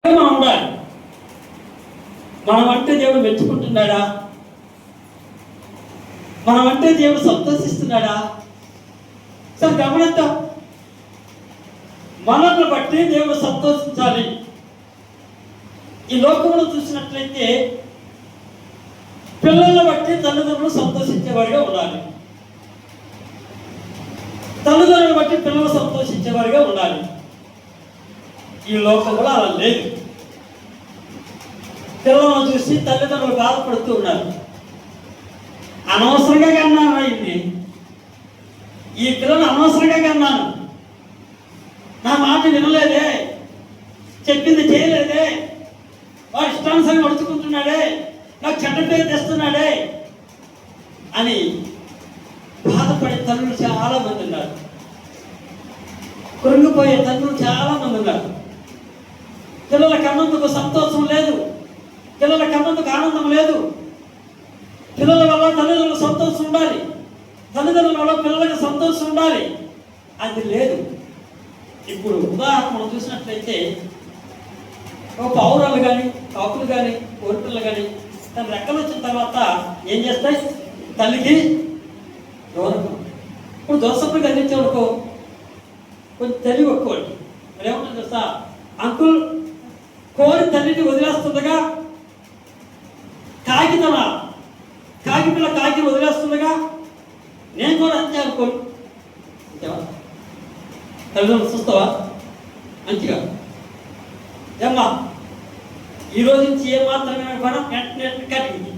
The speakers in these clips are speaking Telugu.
మనం ఉండాలి. మనం అంటే దేవుడు మెచ్చుకుంటున్నాడా? మనం అంటే దేవుడు సంతోషిస్తున్నాడా? సరే గమనిద్దాం. మనల్ని బట్టి దేవుడు సంతోషించాలి. ఈ లోకంలో చూసినట్లయితే పిల్లలను బట్టి తల్లిదండ్రులు సంతోషించేవాడిగా ఉండాలి. తల్లిదండ్రులను బట్టి పిల్లలు సంతోషించేవాడిగా ఉండాలి. ఈ లోకంలో అలా లేదు. పిల్లలను చూసి తల్లిదండ్రులు బాధపడుతూ ఉన్నారు. అనవసరంగా కన్నాను అయింది, ఈ పిల్లలు అనవసరంగా కన్నాను, నా మాట వినలేదే, చెప్పింది చేయలేదే, వాడు ఇష్టానుసారంగా నడుచుకుంటున్నాడే, నాకు చెడ్డ పేరు తెస్తున్నాడే అని బాధపడే తల్లులు చాలా మంది ఉన్నారు. కృంగిపోయే తల్లులు చాలా మంది ఉన్నారు. పిల్లల కన్నందుకు సంతోషం లేదు, పిల్లల కన్నందుకు ఆనందం లేదు. పిల్లల వల్ల తల్లిదండ్రులకు సంతోషం ఉండాలి, తల్లిదండ్రుల వల్ల పిల్లలకు సంతోషం ఉండాలి, అది లేదు. ఇప్పుడు ఉదాహరణ మనం చూసినట్లయితే ఒక పౌరాలు కానీ కాకులు కానీ కోరిపిల్లలు కానీ తన రెక్కలు వచ్చిన తర్వాత ఏం చేస్తాయి? తల్లికి దూరం. ఇప్పుడు దోసప్పుడు కదిలించేవాడుకో కొంచెం తెలివి ఒక్కోటి మరి ఏమంటుంది తెలుసా? అంకుల్ కోరి తల్లిని వదిలేస్తుండగా కాకి పిల్ల కాకి వదిలేస్తుండగా నేను కూడా అంతే అనుకోను. అంతేవా? తల్లిదండ్రులు చూస్తావా మంచిగా? ఏమ్మా ఈరోజు నుంచి ఏ మాత్రమే కూడా వెంటనే కట్టింది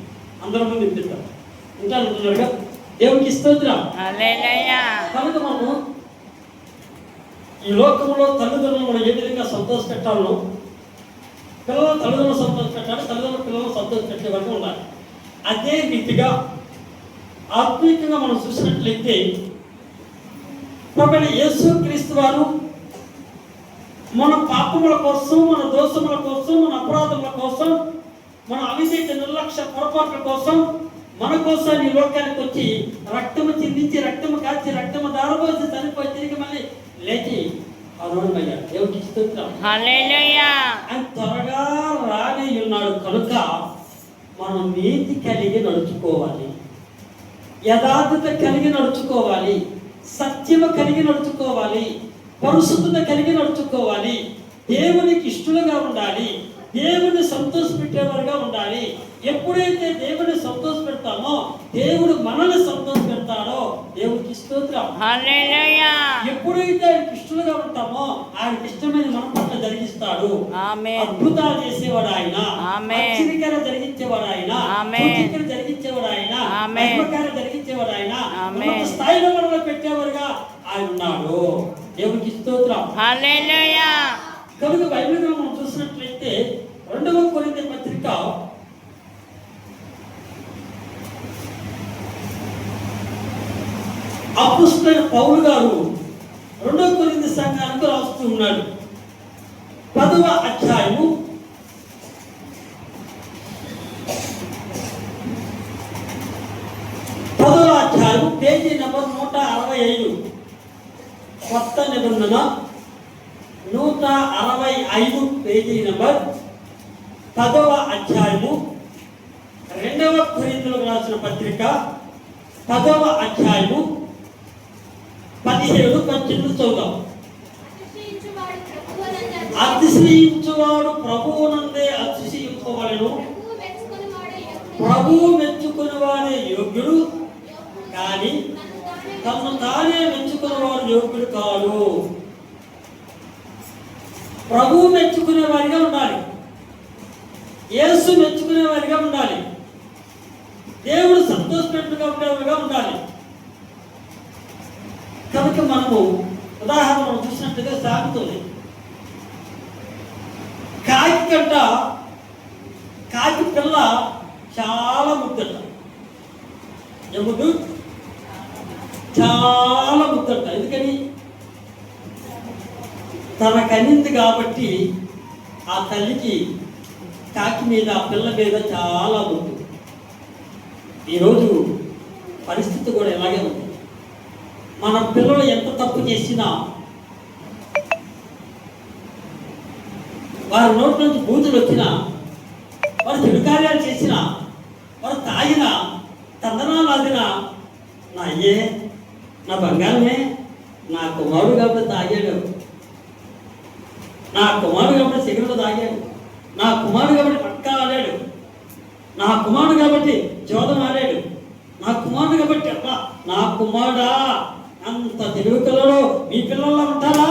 అందరూ ముందు వినిపిస్తాం ఉంటాను అంటున్నాడుగా. దేవునికి స్తోత్రం. కనుక మనము ఈ లోకంలో తల్లిదండ్రులు మనం ఏ విధంగా సంతోష పెట్టాలో పిల్లలు తల్లిదండ్రులు సంతోష పెట్టాలి, తల్లిదండ్రులు పిల్లలు సంతోష పెట్టే వరకు ఉండాలి. అదే రీతిగా ఆత్మీయంగా మనం చూసినట్లయితే ప్రభువైన యేసుక్రీస్తు వారు మన పాపముల కోసం, మన దోషముల కోసం, మన అపరాధముల కోసం, మన అవిధేయత నిర్లక్ష్య పొరపాట్ల కోసం మన కోసం ఈ లోకానికి వచ్చి రక్తము చిందించి, రక్తము కాచి, రక్తము దారబోసి చనిపోయి తిరిగి మళ్ళీ లేచి అరుణమయ్యాడు. దేవునికి స్తోత్రం. హల్లెలూయా. ఆయన త్వరగా రాని ఉన్నాడు కనుక మనం నీతి కలిగి నడుచుకోవాలి, యథార్థత కలిగి నడుచుకోవాలి, సత్యము కలిగి నడుచుకోవాలి, పరిశుద్ధత కలిగి నడుచుకోవాలి, దేవునికి ఇష్టలుగా ఉండాలి, దేవుని సంతోష పెట్టేవారుగా ఉండాలి. ఎప్పుడైతే దేవుని సంతోష పెడతామో దేవుడు మనల్ని సంతోష పెడతాడో దేవునికి స్తోత్రం. హల్లెలూయా. ఎప్పుడైతే ఆయనకి ఇష్టలుగా ఉంటామో ఆయనకి ఇష్టమైన మన పట్ల జరిగిస్తాడు. అద్భుతాలు చేసేవాడు ఆయన, ఆశ్చర్యకార్యాలు జరిగించేవాడు ఆయన, సూచనలు జరిగించేవాడు ఆయన, మహిమకార్యాలు జరిగించేవాడు ఆయన, ఉన్నత స్థాయిలో మనలో పెట్టేవారుగా ఆయన ఉన్నాడు. దేవునికి స్తోత్రం. హల్లెలూయా. కనుక బైబిల్ మనం చూసినట్లయితే 2వ కొరింథీ పత్రిక 'అపోస్తలుడైన పౌలు గారు 2వ కొరింథీ సంఘానికి రాస్తూ ఉన్నాడు. 10వ అధ్యాయము 10వ అధ్యాయం పేజీ నెంబర్ 165, కొత్త నిబంధన 165 పేజీ నెంబర్ 10వ అధ్యాయము 2వ కొరింథీయులకు రాసిన పత్రిక 10వ అధ్యాయము 17 చదువుదాం. అతిశయించువాడు ప్రభువునందే అతిశయింపవలెను, ప్రభువు మెచ్చుకునేవాడే యోగ్యుడు కానీ తను తానే మెచ్చుకునేవాడు యోగ్యుడు కాడు. ప్రభువు మెచ్చుకునే వారిగా ఉండాలి, యేసు మెచ్చుకునే వారిగా ఉండాలి, దేవుడు సంతోషపెట్టుగా ఉండేవారిగా ఉండాలి. కనుక మనము ఉదాహరణ చూసినట్టుగా సాగుతుంది. కాకి పిల్ల చాలా ముద్దట, ఎముడు చాలా ముద్దట. ఎందుకని? తన కనింది కాబట్టి ఆ తల్లికి కాకి మీద, ఆ పిల్ల మీద చాలా ముద్దు. ఈరోజు పరిస్థితి కూడా ఇలాగే ఉంది. మన పిల్లలు ఎంత తప్పు చేసినా వారి నోటి నుంచి బూతులు వచ్చినా, వారు చెడు కార్యాలు చేసినా, వారు తాగినా, తందనాలు ఆదినా, నా అయ్యే, నా బంగారమే, నా కుమారుడు కాబట్టి తాగాడు, నా కుమారుడు కాబట్టి సిగరెట్ తాగాడు, నా కుమారుడు కాబట్టి పక్కా ఆడాడు, నా కుమారుడు కాబట్టి జోదం ఆడాడు, నా కుమారుడు కాబట్టి అబ్బా నా కుమారుడా అంత తెలుగు పిల్లలు మీ పిల్లల్లో ఉంటారా?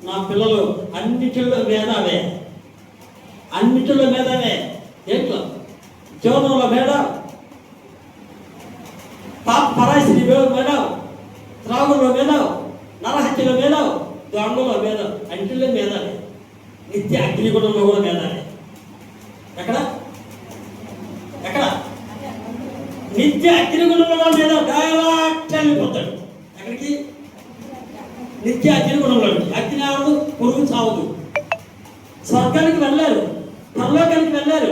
నా పిల్లలు అన్నిటిలో మేధావే, అన్నిటిలో మేధావే. ఏంట్లో జోదంలో మేధావు, పరాశిని మేధావు, త్రాగులో మేధావు, నరహత్యలో మేధావు, దొంగలో మేధావు, అన్నిటిలో మేధావే. నిత్య అగ్నిగుణంలో కూడా మేధావే. ఎక్కడ ఎక్కడ నిత్య అగ్నిగుణంలో మేధావు డైరెక్ట్ వెళ్ళిపోతాడు. ఎక్కడికి? నిత్య అగ్నిగుణంలో. అగ్ని ఆవదు, పురుగు చావదు. స్వర్గానికి వెళ్ళారు, పరలోకానికి వెళ్ళారు,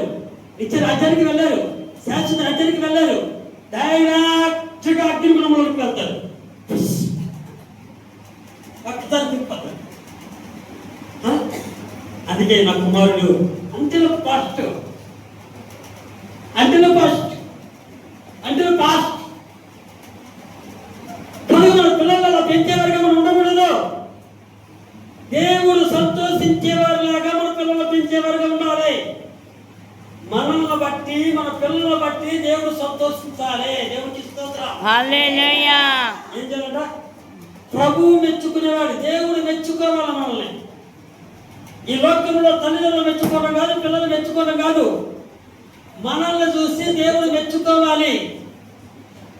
నిత్య రాజ్యానికి వెళ్ళారు, శాశ్వత రాజ్యానికి వెళ్ళారు. డైరెక్ట్గా అగ్నిగుణంలోకి వెళ్తారు. ఒక్కసారి తిప్పిపోతారు. అందుకే నా కుమారుడు అంటిలో పాస్ట్, అంటిలో పాస్ట్, అంటిలో పాస్ట్. మన పిల్లలలో పెంచేవారుగా మనం ఉండకూడదు. దేవుడు సంతోషించేవారిలాగా మన పిల్లలు పెంచేవారుగా ఉండాలి. మనల్ని బట్టి మన పిల్లల బట్టి దేవుడు సంతోషించాలి. దేవుడికి స్తోత్రం. హల్లెలూయా. ఏం చేయాలంట? ప్రభువు మెచ్చుకునేవాడు. దేవుడు మెచ్చుకోవాలి మనల్ని. ఈ లోకంలో తల్లిదండ్రులు మెచ్చుకోవడం కాదు, పిల్లలు మెచ్చుకోవడం కాదు, మనల్ని చూసి దేవుడు మెచ్చుకోవాలి.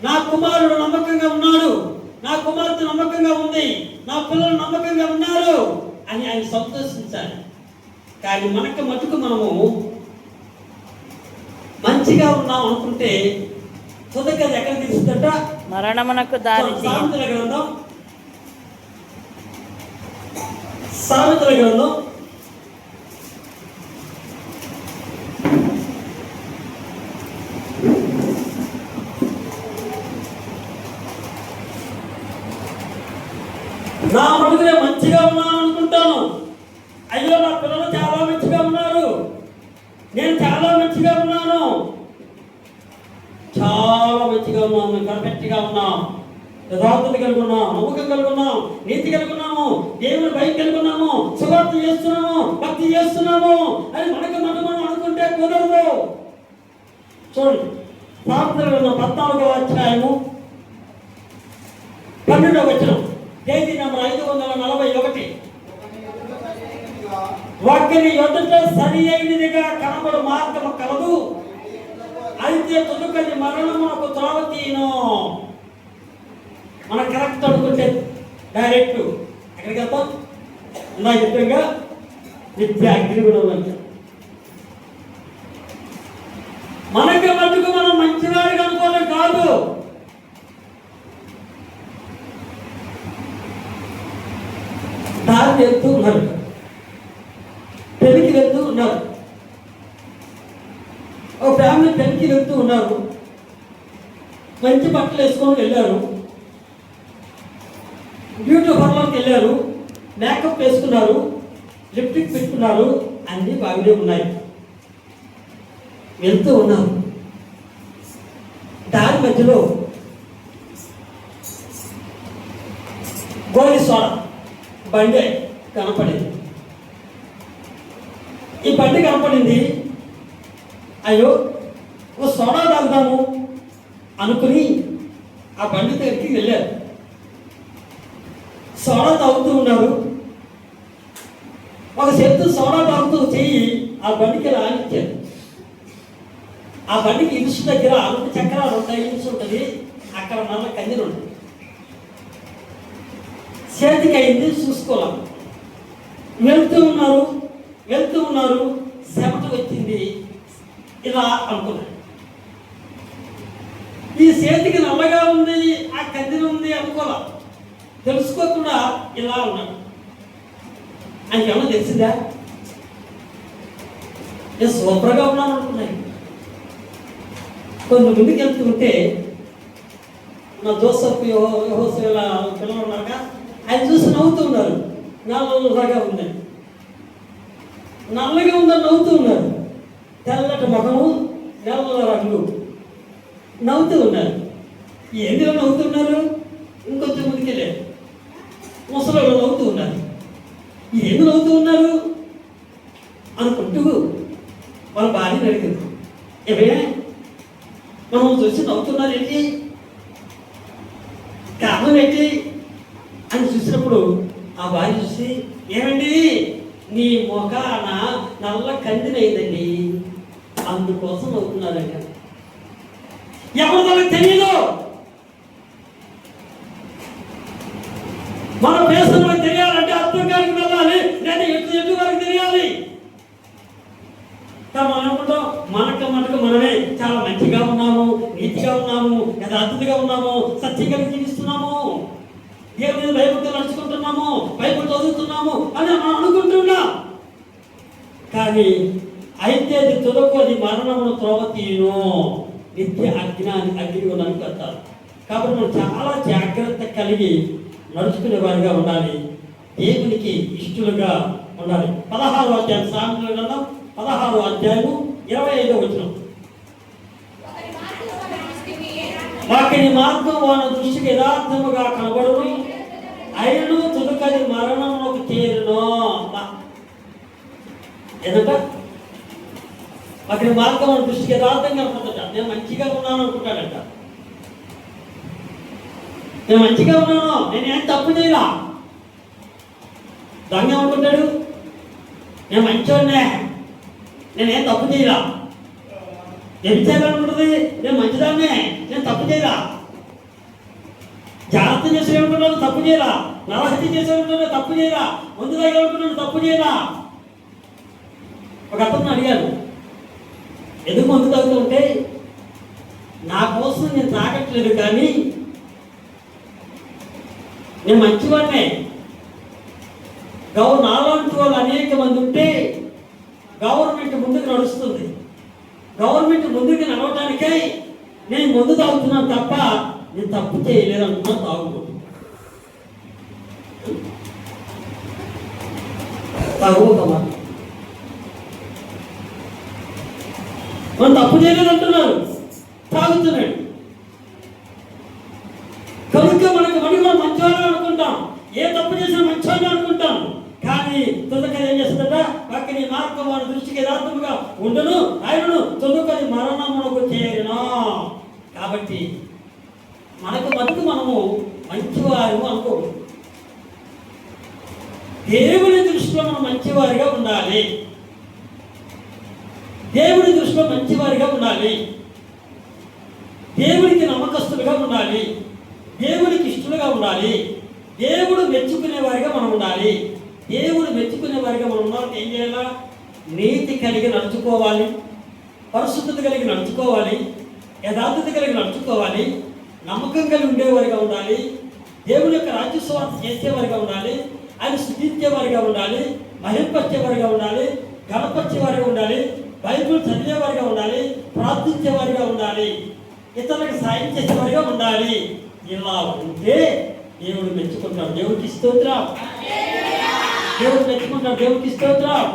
నా కుమారుడు నమ్మకంగా ఉన్నాడు, నా కుమార్తె నమ్మకంగా ఉంది, నా పిల్లలు నమ్మకంగా ఉన్నారు అని ఆయన సంతోషించాలి. కానీ మనకు మటుకు మనము మంచిగా ఉన్నాం అనుకుంటే తుదకి అది ఎక్కడ తీసుకుంట? మరణమునకు దారి. సామెతల గ్రంథం, సామెతల గ్రంథం 4 నా మటుకునే మంచిగా ఉన్నాను అనుకుంటాను. అయ్యో నా పిల్లలు చాలా మంచిగా ఉన్నారు, నేను చాలా మంచిగా ఉన్నాను, చాలా మంచిగా ఉన్నాము, పర్ఫెక్ట్గా ఉన్నాం, యథార్థత కలిగి ఉన్నాం, నమ్మకం కలిగి ఉన్నాం, నీతి కలిగి ఉన్నాము, దేవుని భయం కలిగి ఉన్నాము, సువార్త చేస్తున్నాము, భక్తి చేస్తున్నాము అని మనకు మనం అనుకుంటే కుదరదు. చూడండి, ప్రార్థనలో 14వ అధ్యాయము 12వ వచనం, తేదీ నంబర్ 541. ఒకరి ఎదుట సరి అయినదిగా కనబడు మార్గము కలదు, అయితే తదుపరి మరణమునకు త్రోవ తీయను. మన కరెక్ట్ అనుకుంటే డైరెక్ట్ ఎక్కడికి వెళ్తాం? ఇందా చెప్పాగా నిత్య అగ్నిగుణం అంటే మనకి మటుకు మనం మంచివాడిగా అనుకోవడం కాదు. దారి వెళ్తూ ఉన్నారు, పెళ్లికి వెళ్తూ ఉన్నారు, ఒక ఫ్యామిలీ పెళ్లికి వెళ్తూ ఉన్నారు, మంచి బట్టలు వేసుకొని వెళ్ళారు, బ్యూటీ పార్లర్కి వెళ్ళారు, మేకప్ వేసుకున్నారు, లిప్టిక్ పెట్టుకున్నారు, అన్నీ బాగానే ఉన్నాయి. వెళ్తూ ఉన్నారు, దారి మధ్యలో గోలి సోడా బండి కనపడింది. ఈ బండి కనపడింది, అయ్యో ఓ సోడా తాగుదాము అనుకుని ఆ బండి దగ్గరికి వెళ్ళారు. సోడా తాగుతూ ఉన్నారు, ఒక చేతితో సోడా తాగుతూ చెయ్యి ఆ బండికి రానిచ్చారు. ఆ బండికి ఇరుసు దగ్గర 2 చక్రాలు ఉంటాయి, ఇరుసు ఉంటుంది, అక్కడ నల్ల కందిలు ఉంటుంది. చేతికి అయింది చూసుకోవాలి. వెళ్తూ ఉన్నారు, వెళ్తూ ఉన్నారు, చెమట వచ్చింది, ఇలా అనుకున్నారు. ఈ చేతికి నల్లగా ఉంది, ఆ కందిలు ఉంది అనుకోలే, తెలుసుకోకుండా ఇలా ఉన్నాడు. ఆయనకి ఏమన్నా తెలిసిందా? నేను సూపర్గా ఉన్నాను అనుకున్నాను. కొంచెం ముందుకు వెళ్తుంటే నా జోసఫ్ యెహోషువ పిల్లలు ఉన్నాక ఆయన చూసి నవ్వుతూ ఉన్నారు. నల్లగా ఉందని నల్లగా ఉందని నవ్వుతూ ఉన్నారు. తెల్లటి ముఖము, నల్ల రంగు, నవ్వుతూ ఉన్నారు. ఎందులో నవ్వుతున్నారు? ఇంకొంచెం ముందుకెళ్ళారు. ముసలిలో నవ్వుతూ ఉన్నారు. ఎందుకు నవ్వుతూ ఉన్నారు అనుకుంటూ వాళ్ళ భార్యను అడిగింది, ఏమే మనం చూసి నవ్వుతున్నారు ఏంటి, కారణం ఏంటి అని చూసినప్పుడు ఆ భార్య చూసి, ఏమండి నీ ముఖాన నల్ల కందినైందండి, అందుకోసం నవ్వుతున్నారంట. ఎవరు మనకు తెలియదు, మన దేశం మనకు తెలియాలంటే అర్థకానికి వెళ్ళాలి, లేదా ఎటు వరకు తెలియాలి. మనం అనుకుంటాం మనకు మనమే చాలా మంచిగా ఉన్నాము, నీతిగా ఉన్నాము, యథార్థతగా ఉన్నాము, సత్యంగా జీవిస్తున్నాము, దేవుని బైబిల్తో నడుచుకుంటున్నాము, బైబిల్ చదువుతున్నాము అని మనం అనుకుంటున్నాం. కానీ అయితే అది తుదకు అది మరణమును త్రోవతీయును, నిత్య అగ్ని ఉన్నానికి వెళ్తారు. కాబట్టి మనం చాలా జాగ్రత్త కలిగి నడుచుకునే వారిగా ఉండాలి, దేవునికి ఇష్టలుగా ఉండాలి. 16వ అధ్యాయం సామెతల గ్రంథం 16వ అధ్యాయము 25వ వచనం. వాకిని మార్గం వాన దృష్టికి యథార్థముగా కనబడును, అయినను తుదకది మరణంలోకి చేరును. ఏదంట? వాకిని మార్గం వాన దృష్టికి యథార్థంగా కనపడట. నేను మంచిగా ఉన్నాను అనుకుంటాడంట. నేను మంచిగా ఉన్నాను, నేనేం తప్పు చేయలా. దొంగ అనుకుంటాడు, నేను మంచివాడినే, నేనేం తప్పు చేయలా. వ్యభిచారాలనుకుంటుంది, నేను మంచిదాన్నే, నేను తప్పు చేయలా. జాగ్రత్త చేసేనుకున్నాను, తప్పు చేయలా. నరహత్య చేసేనుకున్నాను, తప్పు చేయలా. ముందు దగ్గర తప్పు చేయలా. ఒక అతను అడిగాను, ఎందుకు మందు తాగుతూ ఉంటే, నా కోసం నేను తాగట్లేదు, కానీ నేను మంచివాడినే. నాలాంటి వాళ్ళు అనేక మంది ఉంటే గవర్నమెంట్ ముందుకు నడుస్తుంది. గవర్నమెంట్ ముందుకు నడవటానికై నేను ముందు తాగుతున్నాను తప్ప నేను తప్పు చేయలేదు అంటున్నాను. తాగుతామా? మనం తప్పు చేయలేదు అంటున్నారు, తాగుతున్నాడు. కనుక మనకు మనం మంచివాళ్ళు అనుకుంటాం, ఏ తప్పు చేసినా మంచివాళ్ళు అనుకుంటాం. కానీ తుదకది ఏం చేస్తుందట? వాకిని మార్గం వారి దృష్టికి యథార్థముగా ఉండును, ఆయనను తుదకది మరణమునకు చేరును. కాబట్టి మనకు మనము మంచివారు అనుకోడు. దేవుని దృష్టిలో మనం మంచివారిగా ఉండాలి. దేవుని దృష్టిలో మంచివారిగా ఉండాలి. దేవునికి నమ్మకస్తులుగా ఉండాలి. దేవునికి ఇష్టలుగా ఉండాలి. దేవుడు మెచ్చుకునే వారిగా మనం ఉండాలి. దేవుడు మెచ్చుకునే వారిగా మనం ఉండాలంటే ఏం చేయాలా? నీతి కలిగి నడుచుకోవాలి, పరిశుద్ధత కలిగి నడుచుకోవాలి, యథార్థత కలిగి నడుచుకోవాలి, నమ్మకం కలిగి ఉండేవారిగా ఉండాలి, దేవుని యొక్క రాజ్యస్వార్థ చేసేవారిగా ఉండాలి, ఆయన స్తుతించేవారిగా ఉండాలి, మహింపరిచేవారిగా ఉండాలి, గణపరిచేవారిగా ఉండాలి, బైబిల్ చదివేవారిగా ఉండాలి, ప్రార్థించేవారిగా ఉండాలి, ఇతరులకు సాయం చేసేవారిగా ఉండాలి. ఇలా ఉంటే దేవుడు మెచ్చుకుంటాడు. దేవుడికి స్తోత్రం. దేవుడు మెచ్చుకుంటాడు. దేవుడికి స్తోత్రం.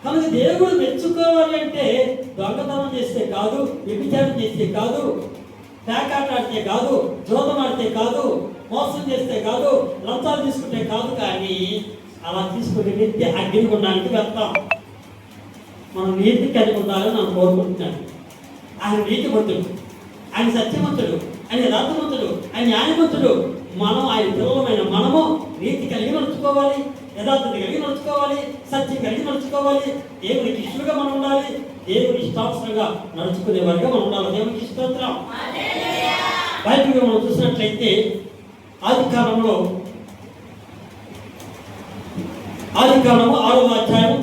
కనుక దేవుడు మెచ్చుకోవాలి అంటే దొంగతనం చేస్తే కాదు, వ్యభిచారం చేస్తే కాదు, పేకాటాడితే కాదు, జోదం ఆడితే కాదు, మోసం చేస్తే కాదు, లంచాలు తీసుకుంటే కాదు. కానీ అలా తీసుకుని నిత్య అగ్నిగుండానికి వెళ్తాం. మనం నీతి కలిగి ఉండాలని నేను కోరుకుంటున్నాను. ఆయన నీతిమంతుడు, ఆయన సత్యవంతుడు, ఆయన యథార్థవంతుడు, ఆయన న్యాయవంతుడు. మనం ఆయన పిల్లలమైన మనము నీతి కలిగి నడుచుకోవాలి, యథార్థత కలిగి నడుచుకోవాలి, సత్యం కలిగి నడుచుకోవాలి. దేవునికి ఇష్టలుగా మనం ఉండాలి, దేవుని ఇష్టానుసారంగా నడుచుకునే వారిగా మనం ఉండాలి. దేవునికి స్తోత్రం. బైబిల్గా మనం చూసినట్లయితే ఆదికాండము 6వ అధ్యాయం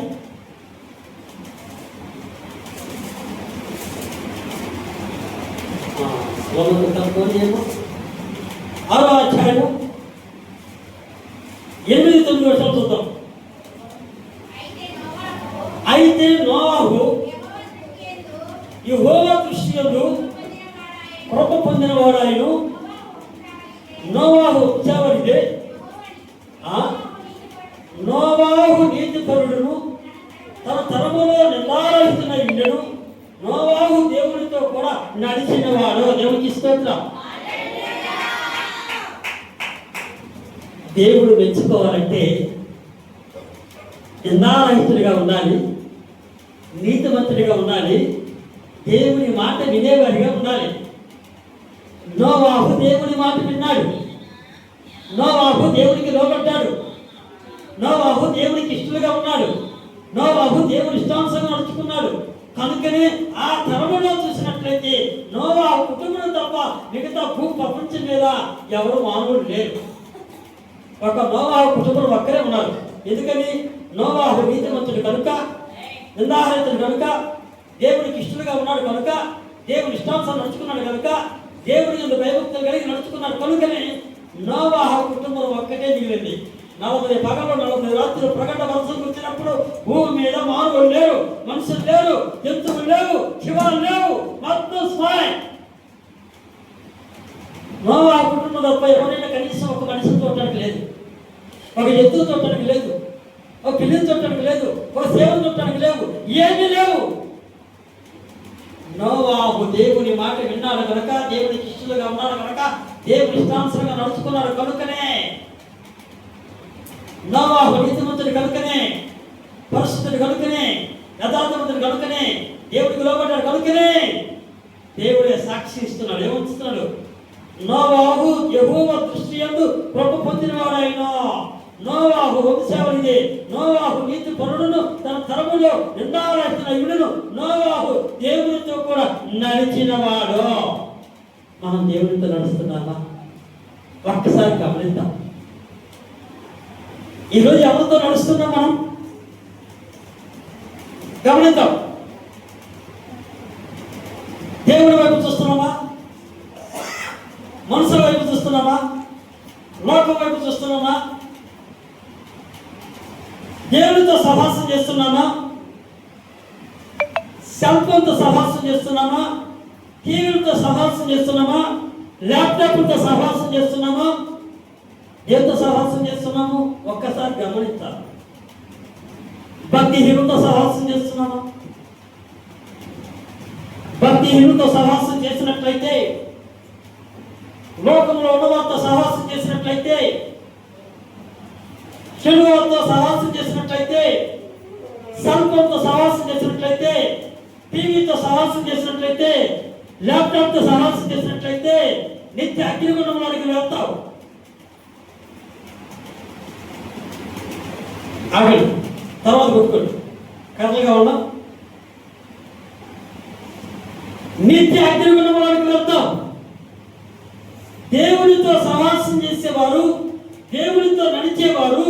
6వ అధ్యాయము 8-9 వర్షాలు చూద్దాం. అయితే నోవాహు యెహోవా దృష్టి యందు కృప పొందిన వాడాయను. నోవాహు వచ్చేవాడిదే, నోవాహు నీతి నీతిపరుడును తన తరములో నిందారహితున ఇండెను. నోవాహు దేవునితో కూడా నడిచినవాడు. దేవునికి స్తోత్రం. దేవుడు మెచ్చుకోవాలంటే నిందారహితుడిగా ఉండాలి, నీతిమంతుడిగా ఉండాలి, దేవుని మాట వినేవాడిగా ఉండాలి. నోవాహు దేవుని మాట విన్నాడు. నోవాహు దేవునికి లోబడ్డాడు. నోవాహు దేవునికి ఇష్టలుగా ఉన్నాడు. నోవాహు దేవుని ఇష్టానుసారంగా నడుచుకున్నాడు. కనుకనే ఆ తరములో చూసినట్లయితే నోవాహు కుటుంబం తప్ప మిగతా భూ ప్రపంచం మీద ఎవరు మానవుడు లేరు. ఒక నోవాహు కుటుంబం ఒక్కరే ఉన్నారు. ఎందుకని? నోవాహు నీతిమంతుడు కనుక, నిందారహితుడు కనుక, దేవునికి ఇష్టలుగా ఉన్నాడు కనుక, దేవుని ఇష్టానుసారం నడుచుకున్నాడు కనుక, దేవుని యందు భయభక్తులు కలిగి నడుచుకున్నాడు కనుకనే నోవాహు కుటుంబం ఒక్కటే మిగిలింది. 40 పగలు 40 రాత్రులు ప్రకట వర్షం వచ్చినప్పుడు భూమి మీద మానవులు లేరు, మనుషులు లేరు, జంతువులు లేవు, శివాలు లేవు, మొత్తం స్మాయ్. నోవాహు కుటుంబం తప్ప ఎవరైనా కనీసం ఒక మనిషిని చూడటానికి లేదు, ఒక జంతువు చూడటానికి లేదు, ఒక పిల్లిని చూడటానికి లేదు, ఒక సేవను చూడటానికి లేవు, ఏమీ లేవు. నోవాహు దేవుని మాట విన్నాడు కనుక, దేవునికి ఇష్టలుగా ఉన్నాడు కనుక, దేవుని ఇష్టానుసారంగా నడుచుకున్నాడు కనుకనే, నోవాహు నీతిమంతుడు కనుకనే, పరిశుద్ధుడు కనుకనే, యథార్థవంతుడు కనుకనే, దేవుడికి లోబడ్డాడు కనుకనే దేవుడే సాక్షి ఇస్తున్నాడు. ఏమవుతున్నాడు? నోవాహు యెహోవా దృష్టి యందు కృప పొందినవాడైన నోవాహు వంశావళిదే. నోవాహు నీతి పరుడును తన తరములో నిందారహితున ఇండును. నోవాహు దేవునితో కూడా నడిచినవాడు. మనం దేవునితో నడుస్తున్నామా? ఒక్కసారి గమనిద్దాం. ఈరోజు ఎవరితో నడుస్తున్నాం? మనం గమనిద్దాం. దేవుడి వైపు చూస్తున్నామా? మనుషుల వైపు చూస్తున్నామా? లోకం వైపు చూస్తున్నామా? దేవునితో సహవాసం చేస్తున్నామా? సెల్ఫోన్తో సహవాసం చేస్తున్నామా? టీవీలతో సహవాసం చేస్తున్నామా? ల్యాప్టాప్లతో సహవాసం చేస్తున్నామా? దేంతో సహవాసం చేస్తున్నాము? ఒక్కసారి గమనించాలి. భక్తిహీనులతో సహవాసం చేస్తున్నామా? భక్తిహీనులతో సహవాసం చేసినట్లయితే, లోకంలో ఉన్నవారితో సహవాసం చేసినట్లయితే, చెడువారితో సహవాసం చేసినట్లయితే, సెల్ఫోన్తో సహవాసం చేసినట్లయితే, టీవీతో సహవాసం చేసినట్లయితే, ల్యాప్టాప్తో సహవాసం చేసినట్లయితే నిత్య అగ్నిగుండంలోనికి వెళ్తావు. ఆగండి, తర్వాత కొట్టుకోండి. కథలుగా ఉన్నా నిత్య అగ్నిగుండంలోనికి వెళ్తావు. దేవునితో సహవాసం చేసేవారు, దేవునితో నడిచేవారు,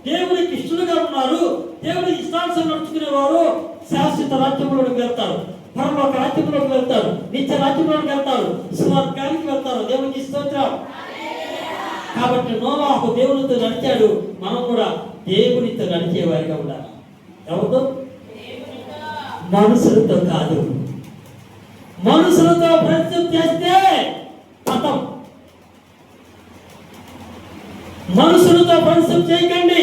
దేవునికి ఇష్టలుగా ఉన్నారు, దేవుని ఇష్టానుసారం నడుచుకునేవారు శాశ్వత రాజ్యంలోకి వెళ్తారు, పరలోక రాజ్యంలోకి వెళ్తారు, నిత్య రాజ్యంలోకి వెళ్తారు, స్వర్గానికి వెళ్తారు. దేవునికి స్తోత్రం. కాబట్టి నోవాహు దేవునితో నడిచాడు. మనం కూడా దేవునితో నడిచేవారిగా ఉండాలి. ఎవరితో? మనుషులతో కాదు. మనుషులతో ప్రయత్నం చేస్తే పతం. మనుషులతో పరిశ్రమ చేయకండి.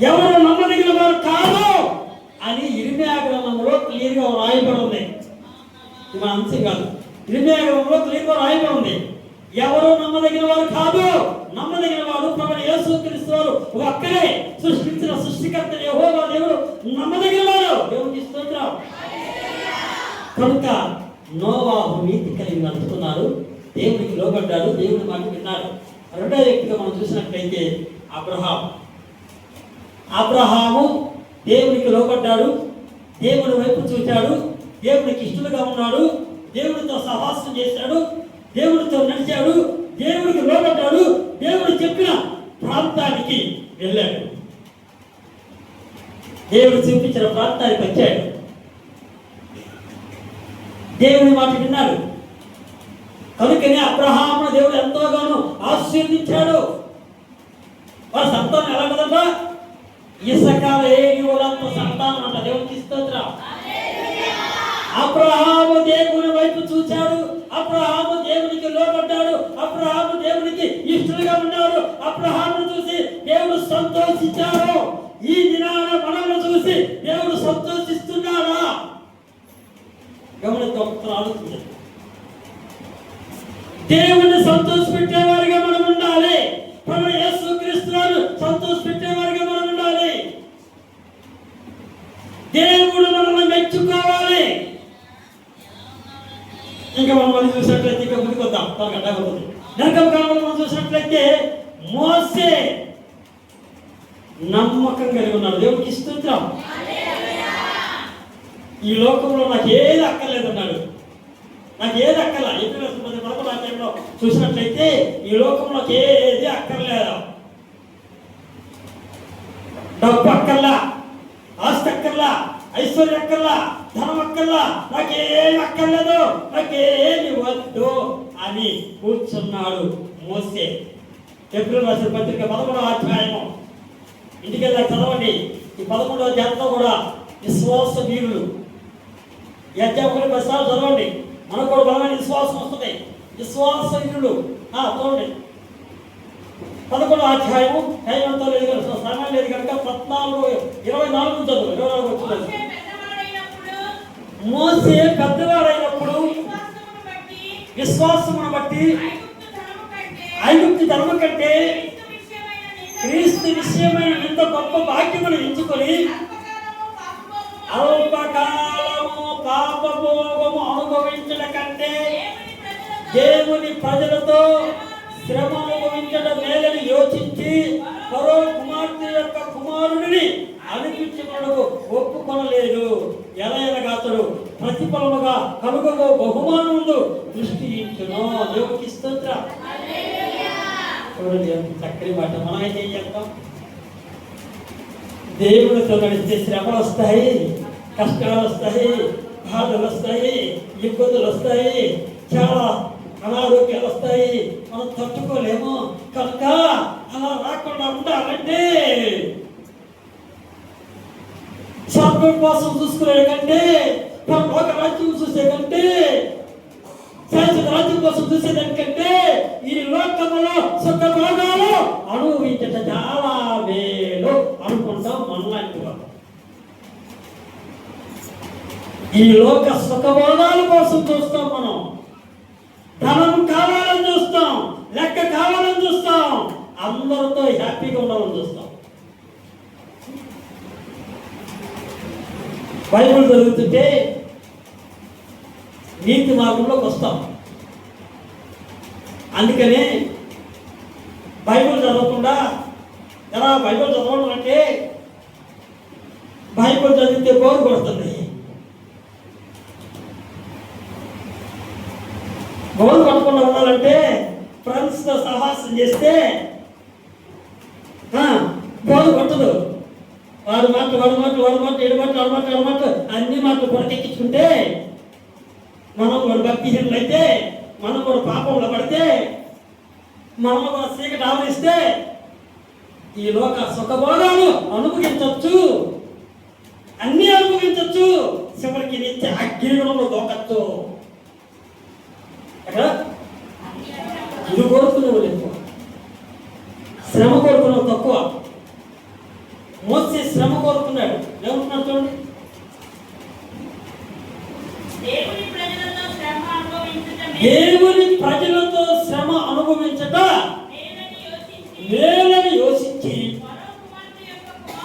ఎవరు నమ్మదగిన వారు కాదు అని ఇర్మియా గ్రంథంలో క్లియర్గా రాయబడి ఉంది. ఇది మన అంశం కాదు. ఇర్మియా గ్రంథంలో క్లియర్గా రాయబడి ఉంది. ఎవరు నమ్మదగిన వారు కాదు. నమ్మదగిన వాడు ప్రభువైన యేసుక్రీస్తు వారు ఒక్కరే. సృష్టించిన సృష్టికర్త యెహోవా దేవుడు నమ్మదగిన వాడు. దేవునికి స్తోత్రం. కనుక నోవాహు నీతి కలిగి నడుచుకున్నాడు, దేవునికి లోబడ్డాడు, దేవుని మాట విన్నాడు. రెండో వ్యక్తిగా మనం చూసినట్లయితే అబ్రహాము దేవునికి లోబడ్డాడు, దేవుని వైపు చూశాడు, దేవునికి ఇష్టలుగా ఉన్నాడు, దేవునితో సహవాసం చేశాడు, దేవునితో నడిచాడు, దేవునికి లోబడ్డాడు, దేవుడు చెప్పిన ప్రాంతానికి వెళ్ళాడు, దేవుడు చూపించిన ప్రాంతానికి వచ్చాడు, దేవుని మాట విన్నాడు. కనుకనే అబ్రహాము దేవుడు ఎంతోగానో ఆశీర్వదించాడు. వారి సంతానం ఎలాగదంట? ఇసకాల ఏయులంత సంతానం అంట. దేవునికి స్తోత్రం. అబ్రహాము దేవుని వైపు చూశాడు, అబ్రహాము దేవునికి లోబడ్డాడు, అబ్రహాము దేవునికి ఇష్టలుగా ఉన్నారు. అబ్రహామును చూసి దేవుడు సంతోషించారు. ఈ దినాన మనల్ని చూసి దేవుడు సంతోషిస్తున్నాడా? గమనించి ఆలోచించండి. దేవుణ్ణి సంతోష పెట్టేవారిగా మనం ఉండాలి. ప్రభు యేసుక్రీస్తును సంతోష పెట్టేవారిగా మనం ఉండాలి. దేవుడు మనల్ని మెచ్చుకోవాలి. ఇంకా మనం చూసినట్లయితే ఇంకా ముందుకు వద్దాం. నిర్గమకాండంలో మనం చూసినట్లయితే మోసే నమ్మకం కలిగి ఉన్నాడు. దేవుడికి స్తోత్రం. ఈ లోకంలో నాకు ఏది అక్కర్లేదు అన్నాడు. నాకు ఏది అక్కర్లా. ఎప్పుడు 11వ అధ్యాయంలో చూసినట్లయితే ఈ లోకంలో ఏది అక్కర్లేదు. డబ్బు అక్కర్లా, ఆస్తి అక్కర్లా, ఐశ్వర్యం అక్కర్లా, ధనం అక్కర్లా, నాకేమి అక్కర్లేదు, నాకేమి వద్దు అని కూర్చున్నాడు మోసే. ఏప్రిల్ రాసిన పత్రిక 11వ అధ్యాయము ఇంటికి వెళ్ళా చదవండి. ఈ 11వ అధ్యాయంలో కూడా విశ్వాస వీరులు ఈ అధ్యాయం 10 సార్లు చదవండి. మనకు కూడా బలమైన విశ్వాసం వస్తుంది. విశ్వాస వీరులు చూడండి 11వ అధ్యాయము టైం అంతా లేదు కనుక సమయం లేదు కనుక 24 చదువు. 24 వచ్చింది. మోసే పెద్దవాడైనప్పుడు విశ్వాసమును బట్టి ఐగుప్తు ధనము కంటే క్రీస్తు విషయమైన ఎంత గొప్ప భాగ్యమును ఎంచుకొని అల్పకాలము పాపభోగము అనుభవించడం కంటే దేవుని ప్రజలతో శ్రమ అనుభవించడం మేలని యోచించి మరో కుమార్తె యొక్క కుమారుడిని అనిపించుకున్నకు ఒప్పుకొనలేదు. ఎలా అతడు ప్రతిఫలముగా కలుగో బహుమానముందు దృష్టించును. దేవునికి స్తోత్రం. చూడండి చక్కని మాట. మనమైతే ఏం చేస్తాం? దేవుడితో నడిస్తే శ్రమలు వస్తాయి, కష్టాలు వస్తాయి, బాధలు వస్తాయి, ఇబ్బందులు వస్తాయి, చాలా అనారోగ్యాలు వస్తాయి. మనం తట్టుకోలేము. కనుక అలా రాకుండా ఉండాలంటే స్వర్గం కోసం చూసుకునే కంటే, ఒక రాజ్యం చూసే కంటే, శాశ్వత రాజ్యం కోసం చూసేదానికంటే ఈ లోకంలో సుఖ భోగాలు అనుభవించట చాలా మేలు అనుకుంటాం మనలాంటి వాళ్ళు. ఈ లోక సుఖభోగాల కోసం చూస్తాం. మనం ధనం కావాలని చూస్తాం, లెక్క కావాలని చూస్తాం, అందరితో హ్యాపీగా ఉండాలని చూస్తాం. బైబిల్ చదువుతుంటే నీతి మార్గంలోకి వస్తాం. అందుకని బైబిల్ చదవకుండా ఎలా బైబిల్ చదవడం అంటే బైబిల్ చదివితే బోరు కొడుతుంది. బోరు కొట్టకుండా ఉండాలంటే ఫ్రెండ్స్తో సహాసం చేస్తే బోరు కొట్టదు. వాడు మాటలు ఏడు మాటలు అన్ని మాటలు కొరకెక్కించుకుంటే మనం కూడా భక్తిహీనులు అయితే, మనం కూడా పాపంలో పడితే, మనం కూడా చీకటి ఆవరిస్తే ఈ లోక సుఖభోగాలు అనుభవించవచ్చు, అన్ని అనుభవించవచ్చు, చివరికి నిత్య అగ్నిలో దొక్కచ్చు. అక్కడ ఇది కోరుకున్నావు ఎక్కువ, శ్రమ కోరుకున్నావు తక్కువ. మోసే శ్రమ కోరుకున్నాడు. ఏమంటున్నాడు చూడండి. దేవుని ప్రజలతో శ్రమ అనుభవించట మేలని యోచించి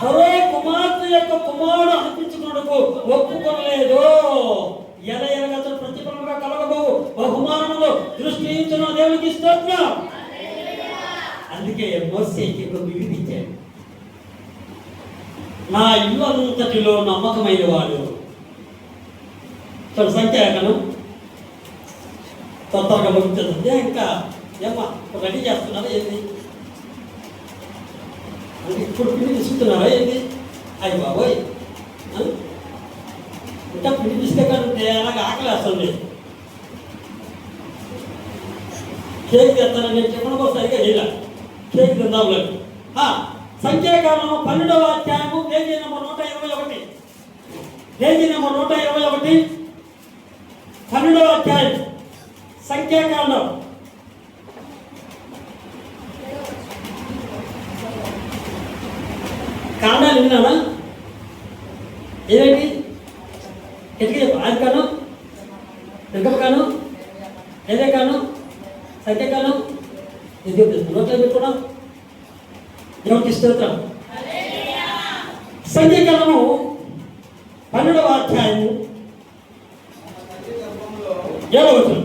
మరో కుమార్తె యొక్క కుమారుడు అనిపించుకున్నకు ఒప్పుకోలేదు. ఎనగతను ప్రతిఫలముగా కలగబో బహుమానములు దృష్టించిన దేవునికి స్తోత్రం. అందుకే మోసేకి విడిపించాడు. నా ఇల్లు అంతటిలో నమ్మకమైన వాడు. సంఖ్యాకను తొందరగా పంపించదు. ఇంకా ఏమ్మా రెడీ చేస్తున్నారా ఏంది? అంటే ఇప్పుడు పిండి తీసుకుంటున్నారా ఏంది? అయ్యి బాబోయ్, ఇంకా పిండి తీసుకుంటే అలాగే ఆకలి వేస్తుంది. కేక్ తెస్తానని నేను చెప్పడం కోసం సరిగ్గా చేయాల. కేక్ తిందాం లేదు. సంఖ్యాకాండము 12వ అధ్యాయము పేజీ నెంబర్ 121. పేజీ నెంబర్ 121, 12వ అధ్యాయం సంఖ్యాకాండం కారణాలు విన్నానా? ఏమిటి? ఎటుకి చెప్పు. ఆది కాను, నిర్గమ కాను, ఏదే కాను, సంఖ్య కాను, ఇది నోట్లో పెట్టుకోవడం. దేవుడికి స్తోత్రం. సంఖ్యాకాలము 12వ అధ్యాయము 7వ వచనం.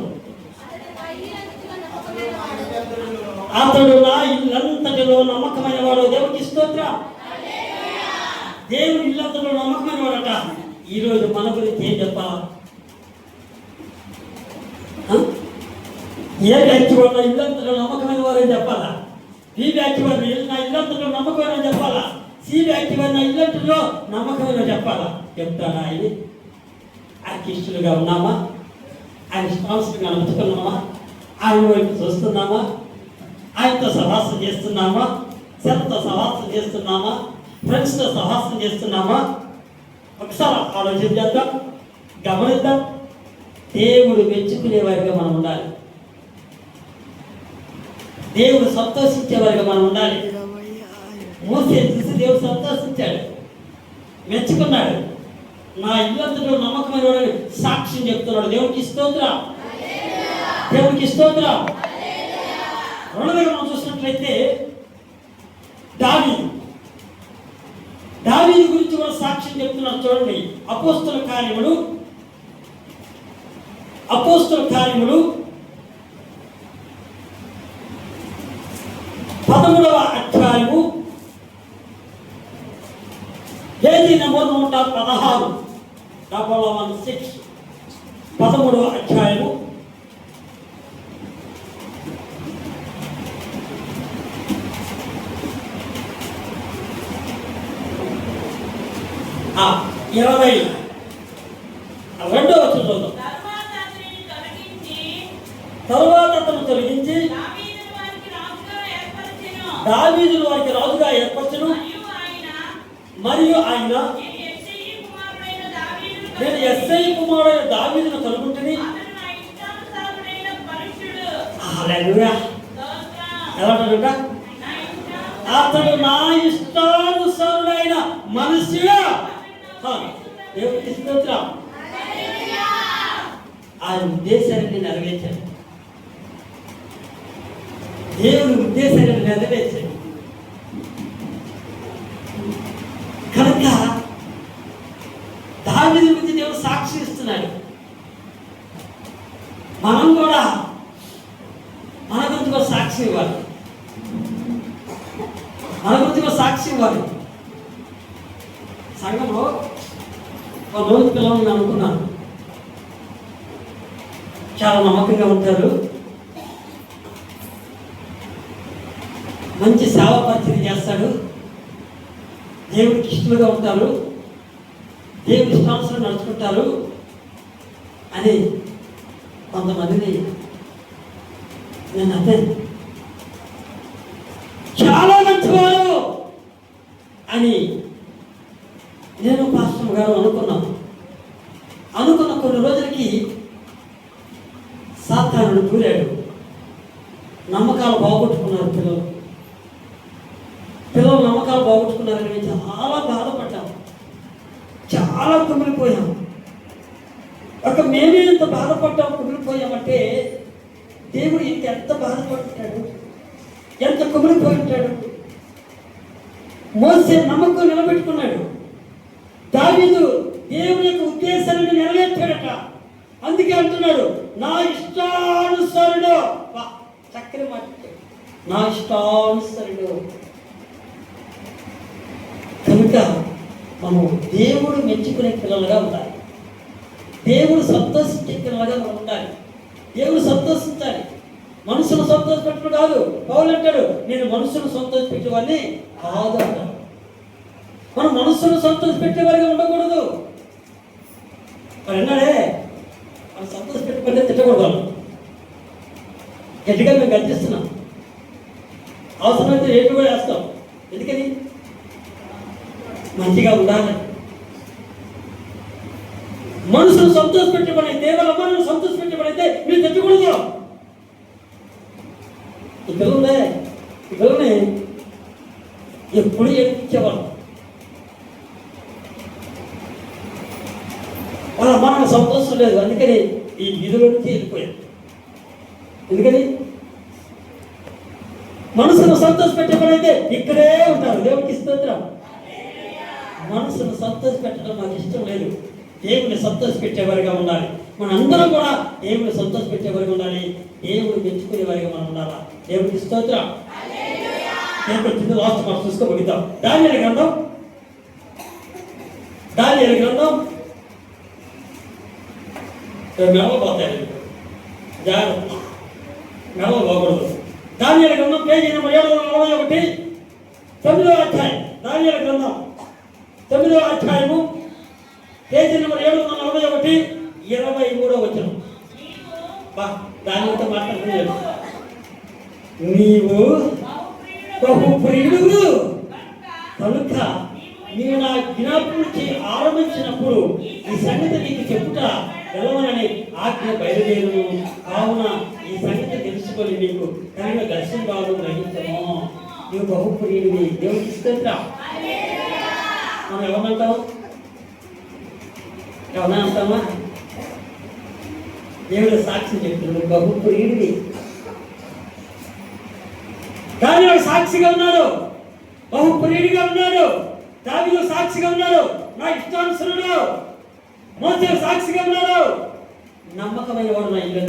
అతడు నా ఇల్లంతటిలో నమ్మకమైన వాడు. దేవుడికి స్తోత్రం. దేవుని ఇల్లంతటిలో నమ్మకమైన వాడట. ఈరోజు మన గురించి ఏం చెప్పాలా? ఏ వ్యక్తి వాడు ఇల్లంతటిలో నమ్మకమైన వారు అని చెప్పాలా? బి వ్యక్తి వాడు నా ఇల్లంతటిలో నమ్మకమైన చెప్పాలా? సి వ్యక్తి వాడు నా ఇల్లంతటిలో నమ్మకమైన చెప్పాలా? చెప్తాడా? ఆయన ఆయనకిష్టులుగా ఉన్నామా? ఆయన స్పాన్సర్గా నడుచుకున్నామా? ఆయన వైపు చూస్తున్నామా? ఆయనతో సహవాసం చేస్తున్నామా? సెల్తో సహవాసం చేస్తున్నామా? ఫ్రెండ్స్తో సహవాసం చేస్తున్నామా? ఒకసారి ఆలోచన చేద్దాం, గమనిద్దాం. దేవుడు మెచ్చుకునే వారిగా మనం ఉండాలి. దేవుడు సంతోషించే వారిగా మనం ఉండాలి. మోసే చూసి దేవుడు సంతోషించాడు, మెచ్చుకున్నాడు. నా ఇల్లంతలో నమ్మకమైన వాడు సాక్ష్యం చెప్తున్నాడు. దేవుడికి స్తోత్రం. దేవుడికి స్తోత్రం. రెండవగా మనం చూసినట్లయితే దావీదు గురించి కూడా సాక్ష్యం చెప్తున్నారు. చూడండి, అపోస్తల కార్యములు 13వ అధ్యాయము పేజీ నెంబర్ 116, 13వ అధ్యాయము 22వ వచనం. తరువాత అతను తొలగించి దావీదును వారికి రాజుగా ఏర్పరచెను. మరియు ఆయన నేను యెష్షయి కుమారుడైన దావీదును కనుగొంటిని. హల్లెలూయా. ఎలాంట? అతడు నా ఇష్టానుసారుడైన మనుష్యుడు. దేవుడికి స్తోత్రం. ఆయన ఉద్దేశాన్ని నెరవేర్చాడు. దేవుని ఉద్దేశాన్ని నెరవేర్చాడు కనుక దావీదు గురించి దేవుడు సాక్షి ఇస్తున్నాడు. మనం కూడా మన గురించి ఒక సాక్షి ఇవ్వాలి. మన గురించి ఒక సాక్షి ఇవ్వాలి. సంఘంలో ఒక రోజు పిల్లలు అనుకున్నాను, చాలా నమ్మకంగా ఉంటారు, మంచి సేవా పరిచయం చేస్తాడు, దేవుడికి ఇష్టలుగా ఉంటారు, దేవుడి ఇష్టానుసారం నడుచుకుంటారు అని కొంతమందిని నేను అంటే చాలా మంచివారు అని నేను పాస్టర్ గారు అనుకున్నాను. అనుకున్న కొన్ని రోజులకి సాతానుడు దూరాడు. నమ్మకాలు బాగొట్టుకున్నారు పిల్లలు నమ్మకాలు బాగొట్టుకున్నారని మేము చాలా బాధపడ్డాము, చాలా కుమిలిపోయాము. ఒక మేమే ఎంత బాధపడ్డాము, కుమిలిపోయామంటే దేవుడు ఎంత బాధపడుతున్నాడు, ఎంత కుమిలిపోయి ఉంటాడు. మోసే నమ్మకం నిలబెట్టుకున్నాడు. దావీదు దేవుని యొక్క ఉద్దేశాలను నెరవేర్చాడట. అందుకే అంటున్నాడు, నా ఇష్టానుసారుడు. చక్కని మాట, నా ఇష్టానుసారుడు. కనుక మనం దేవుడు మెచ్చుకునే పిల్లలుగా ఉండాలి. దేవుడు సంతోషించే పిల్లలుగా మనం ఉండాలి. దేవుడు సంతోషించాలి. మనుషులు సంతోషపెట్టడం కాదు. పౌలు అంటాడు, నేను మనుషులు సంతోషపెట్టేవాడిని కాదు అంటాడు. మనం మనుషులు సంతోషపెట్టేవారిగా ఉండకూడదు. మరి అన్నాడే, మనం సంతోషపెట్టుకుంటే తిట్టకూడదు. గట్టిగా మేము గర్జిస్తున్నాం. అవసరమైతే రేటు కూడా వేస్తాం. ఎందుకని? మంచిగా ఉండాలి. మనుషులు సంతోషపెట్టబడి, దేవుల మనల్ని సంతోషపెట్టబడితే మీరు తిట్టకూడదు. ఈ పిల్లల్ని ఎప్పుడు ఏడిపించేవాళ్ళం. మనకు సంతోషం లేదు, అందుకని ఈ వీధిలో నుంచి వెళ్ళిపోయారు. ఎందుకని మనసును సంతోష పెట్టేవారైతే ఇక్కడే ఉంటారు. దేవుడికి స్తోత్రం. మనసును సంతోష పెట్టడం నాకు ఇష్టం లేదు. దేవుని సంతోష పెట్టేవారిగా ఉండాలి. మనందరం కూడా దేవుని సంతోష పెట్టేవారిగా ఉండాలి. దేవుడు మెచ్చుకునేవారిగా మనం ఉండాలా. దేవుడికి స్తోత్రం. దేవుడు లాస్ట్ మనం చూసుకోబోతాం. దానియేలు గ్రంథం మెడవపోతాయి, జాగ్రత్త, మెడవకూడదు. దానియేలు గ్రంథం పేజీ నెంబర్ 741, 9వ అధ్యాయం. దానియేలు గ్రంథం 9వ అధ్యాయము పేజీ నెంబర్ 741, 23వ వచనం. దానితో మాట్లాడుతున్నాడు. నీవు బహుప్రియుడు కనుక నీవు నా జ్ఞాపకం ఆరంభించినప్పుడు ఈ సంగతి నీకు చెప్పుట వెళ్ళవనని ఆజ్ఞ బయలుదేరును. కావున ఈ సంగతి తెలుసుకొని నీకు కలిగిన దర్శనం బాబు గ్రహించము. నీవు బహుప్రియుడివి. దేవుడికి స్తోత్రం. మనం ఎవరంటాం? ఎవరైనా అంటామా? దేవుడు సాక్షి చెప్తున్నాడు, బహుప్రియుడివి. దానియేలు సాక్షిగా ఉన్నాడు, బహుప్రియుడిగా ఉన్నాడు. దావీదు సాక్షిగా ఉన్నాడు, నా ఇష్టానుసరుడు. మోసే సాక్షిగా ఉన్నాడు, నమ్మకమైన వాడు నా ఇల్లు.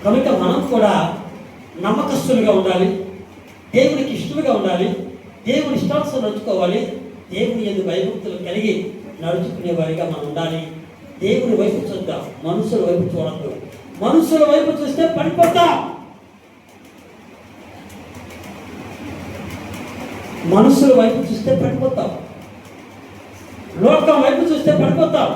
కనుక మనం కూడా నమ్మకస్తులుగా ఉండాలి, దేవునికి ఇష్టలుగా ఉండాలి, దేవుని ఇష్టానుసరం నడుచుకోవాలి. దేవుని యందు భయభక్తులు కలిగి నడుచుకునే వారిగా మనం ఉండాలి. దేవుని వైపు చూద్దాం, మనుషుల వైపు చూడద్దు. మనుషుల వైపు చూస్తే పడిపోతాం. మనుషుల వైపు చూస్తే పడిపోతాం. లోకం వైపు చూస్తే పడిపోతాం.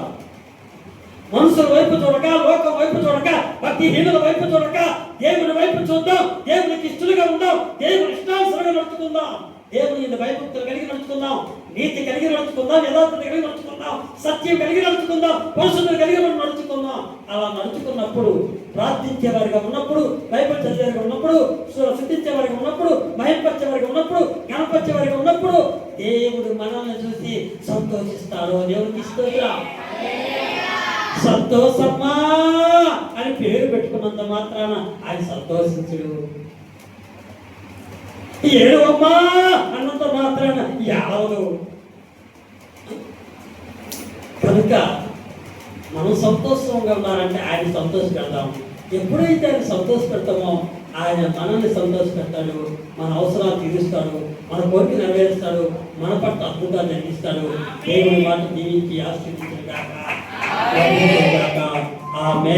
మనుషుల వైపు చూడక, లోకం వైపు చూడక, భక్తిహీనుల వైపు చూడక దేవుని వైపు చూద్దాం. దేవునికి ఇష్టలుగా ఉందాం. దేవుని ఇష్టానుసరంగా నడుచుకుందాం. దేవుని భయభక్తులు కలిగి నడుచుకుందాం. నీతి కలిగి నడుచుకుందాం. యథార్థత కలిగి నడుచుకుందాం. సత్యం కలిగి నడుచుకుందాం. పరిశుద్ధత కలిగి నడుచుకుందాం. అలా నడుచుకున్నప్పుడు, ప్రార్థించేవారిగా ఉన్నప్పుడు, బైబిల్ చదివేవారిగా ఉన్నప్పుడు, స్తుతించేవారిగా ఉన్నప్పుడు, మహిమపరిచేవారిగా ఉన్నప్పుడు, గణపరిచేవారిగా ఉన్నప్పుడు దేవుడు మనల్ని చూసి సంతోషిస్తాడు. దేవునికి స్తోత్రం. సంతోషమ్మా అని పేరు పెట్టుకున్నంత మాత్రాన ఆయన సంతోషించుడు. ఏడువమ్మా అన్నంత మాత్రాన ఏడవదు. కనుక మనం సంతోషంగా ఉన్నారంటే ఆయన సంతోష పెడతాం. ఎప్పుడైతే ఆయన సంతోష పెడతామో ఆయన మనల్ని సంతోష పెడతాడు. మన అవసరాలు తీరుస్తాడు, మన కోరిక నెరవేరుస్తాడు, మన పట్ల అద్భుతాలు జరిగిస్తాడు. దేవుని మాట దీవించి ఆశీర్వదించుగాక. ఆమేన్.